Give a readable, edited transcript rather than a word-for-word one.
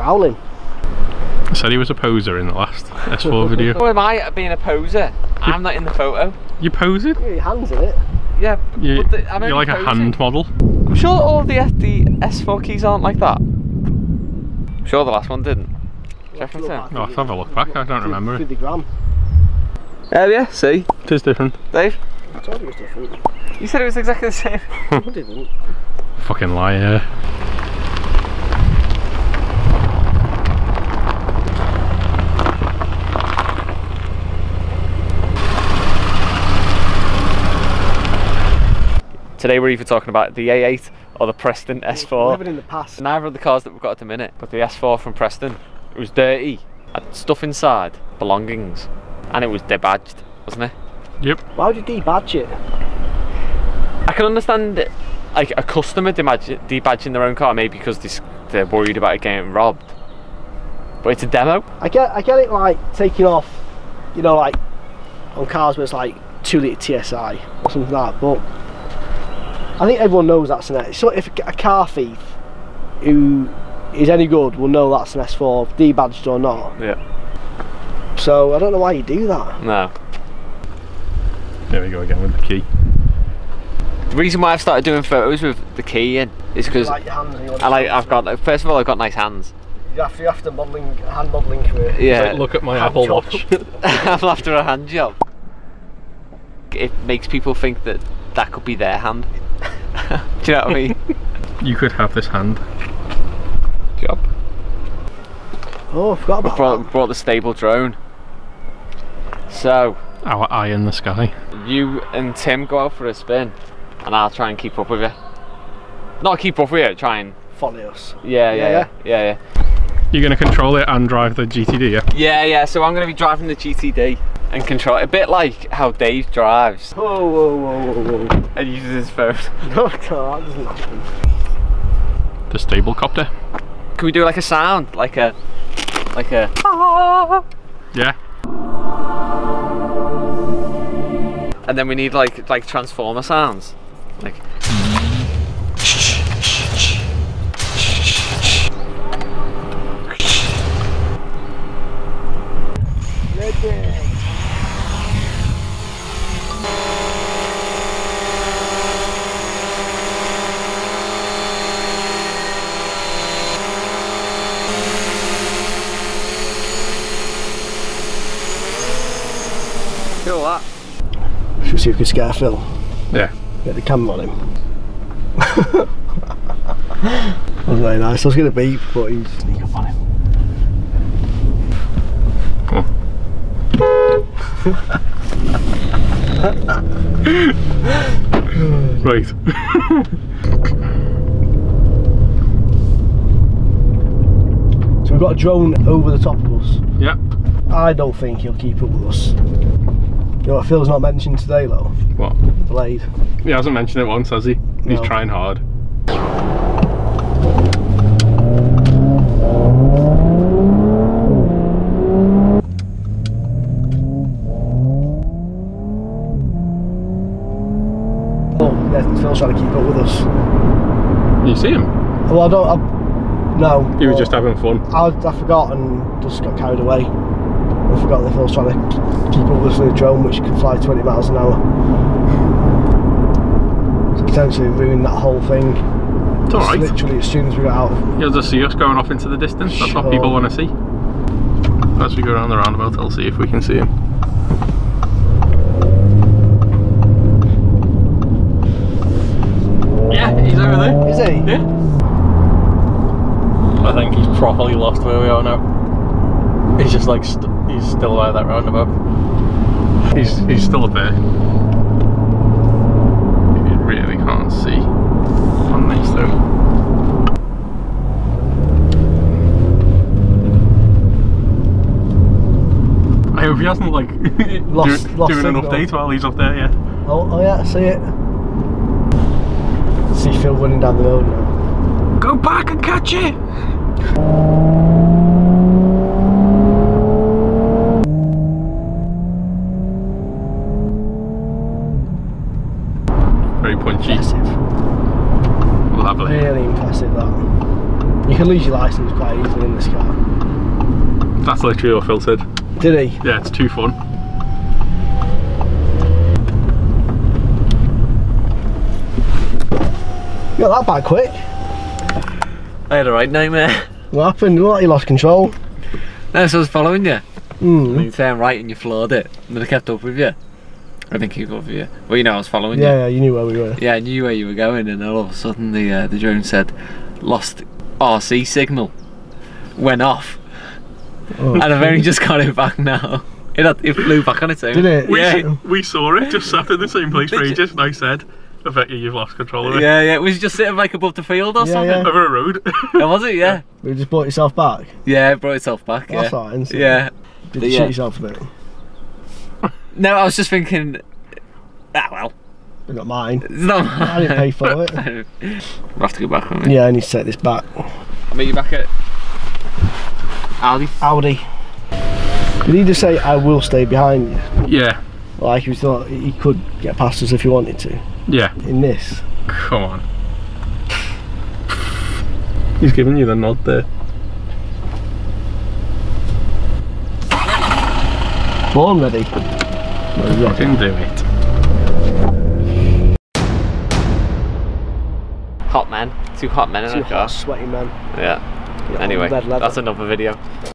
growling. I said he was a poser in the last S4 video. Well, am I being a poser? I'm not in the photo. You posing? Yeah, your hands in it. Yeah, you're I'm like posing. A hand model. I'm sure all the S4 keys aren't like that. I'm sure the last one didn't. Check it out. I'll have to have a look back, I don't remember it. 50 gram. Oh yeah, see? It is different. Dave? I told you it was different. You said it was exactly the same. I didn't. Fucking liar. Today we're either talking about the A8 or the Preston S4. We're living in the past. Neither of the cars that we've got at the minute, but the S4 from Preston, it was dirty, had stuff inside, belongings, and it was debadged, wasn't it? Yep. Why would you debadge it? I can understand it, like a customer debadging their own car, maybe because they're worried about it getting robbed. But it's a demo. I get it, like taking off, you know, like on cars where it's like 2 litre TSI or something like that, but I think everyone knows that's an S4. So if a car thief who is any good will know that's an S4, debadged or not. Yeah. So I don't know why you do that. No. There we go again with the key. The reason why I've started doing photos with the key in is because like your hands and first of all, I've got nice hands. You have to hand modelling career. Yeah. Like, look at my Apple Watch. I'm after a hand job. It makes people think that could be their hand. Do you know what I mean? You could have this hand. Job. Oh, I forgot about that. Brought the stable drone. So Our eye in the sky. you and Tim go out for a spin, and I'll try and keep up with you. Not keep up with you, try and Follow us. yeah. You're going to control it and drive the GTD, yeah? Yeah. So I'm going to be driving the GTD and control it, a bit like how Dave drives Whoa. and uses his phone. No, that doesn't happen. The stable copter. Can we do like a sound, like a Yeah. and then we need like transformer sounds, like. Feel that? Should we see if we can scare Phil? Yeah. Get the camera on him. That was very nice. I was going to beep, but he's sneak up on him. Right. So we've got a drone over the top of us. Yeah. I don't think he'll keep up with us. You know what Phil's not mentioned today though? What? Blade. He hasn't mentioned it once, has he? He's No. trying hard. Oh, yeah, Phil's trying to keep up with us. You see him? Well, no. He was just having fun. I forgot and just got carried away. I forgot that Phil's trying to keep up with us with a drone which can fly 20 miles an hour. So potentially ruin that whole thing. It's alright. Literally as soon as we got out. You'll just see us going off into the distance. That's what people want to see. As we go around the roundabout, I'll see if we can see him. Yeah, he's over there. Is he? Yeah. I think he's properly lost where we are now. He's just like, he's still by that roundabout. He's still up there. You really can't see on these though. I hope he hasn't like Lost doing an signal. update while he's up there, yeah. Oh yeah, I see it. See Phil running down the road now. Go back and catch it! Very punchy. Impressive. Lovely. Really impressive that. You can lose your licence quite easily in this car. That's literally all filtered. Did he? Yeah, it's too fun. You got that back quick. I had a right nightmare. What happened? You look like you lost control. No, so I was following you. Mm. You turned right and you floored it. And then I kept up with you. I didn't keep up with you. Well, you know, I was following you. Yeah, you knew where we were. Yeah, I knew where you were going, and all of a sudden the drone said, lost RC signal. Went off. Oh, and I've only just got it back now. It flew back on its own. Did it? Yeah. We saw it, just sat in the same place for ages, and I said, I bet you've lost control of it. Yeah, yeah, it was just sitting like above the field or something. Yeah. Over a road. Oh, was it? Yeah. You just brought yourself back? Yeah, it brought itself back, yeah. That's alright, isn't it? Yeah. Did you shoot yourself a bit? No, I was just thinking, well. It's not mine. It's not mine. I didn't pay for it. We'll have to go back on it. Yeah, I need to set this back. I'll meet you back at Audi. Did he just say, I will stay behind you? Yeah. Like he thought he could get past us if he wanted to? Yeah. In this? Come on. He's giving you the nod there. Born ready. Fucking do it. hot men. Two hot men in a car. Sweaty men. Yeah. Anyway, red leather. that's another video.